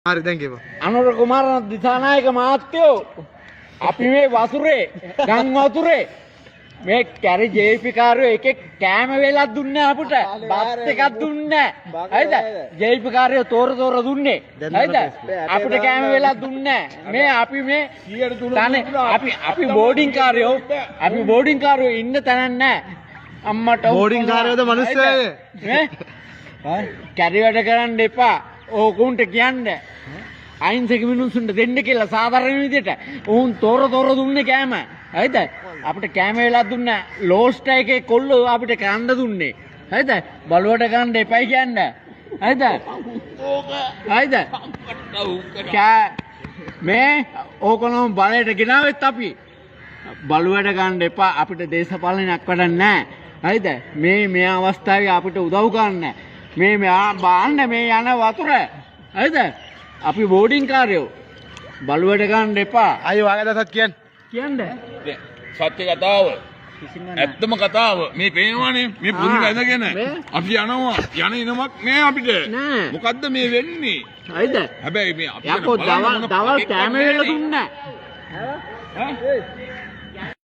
හරි දැන් කියපන්. අනුර කුමාර දිසානායක මහත්තයෝ අපි මේ වතුරේ ගම් වතුරේ මේ කැරි ජේපී කාර්යෝ එකෙක් කෑම වේලක් දුන්නේ අපිට බත් එකක් දුන්නේ හරිද ජේපී කාර්යෝ තෝර දුන්නේ හරිද අපිට කෑම වේලක් දුන්නේ මේ අපි මේ 100 අපි බෝඩින් කාර්යෝ ඉන්න තැනක් නැහැ අම්මට බෝඩින් කාර්යෝද මිනිස්සුයද නේ කැරි වැඩ කරන්න එපා ඕකුන්ට කියන්නේ අයින්සක මිනිස්සුන්ට දෙන්න කියලා සාධාරණ විදිහට උන් තොර දුන්නේ කෑම හරිද අපිට කෑම වෙලා දුන්න ලෝස්ට් එකේ කොල්ලෝ අපිට කන්න දුන්නේ හරිද බලුවට ගන්න එපයි කියන්නේ හරිද හරිද මේ ඕකනම බලයට ගෙනාවෙත් අපි බලුවට ගන්න එපා අපිට දේශපාලනයක් වැඩක් නැහැ හරිද මේ අවස්ථාවේ අපිට උදව් ගන්න මේ බාන්න මේ යන වතුර හරිද අපි බෝඩින් කාර්යෝ බලුවට ගන්න එපා අයියෝ වාගේ දසත් කියන්නේ සත්‍ය කතාව ඇත්තම කතාව මේ පේනවනේ මේ පුරුදු ඇඳගෙන අපි යනවා යන ඉනමක් නෑ අපිට මොකද්ද මේ වෙන්නේ හරිද හැබැයි මේ අපි යකෝ දවල් කැම වෙලා දුන්නා ඈ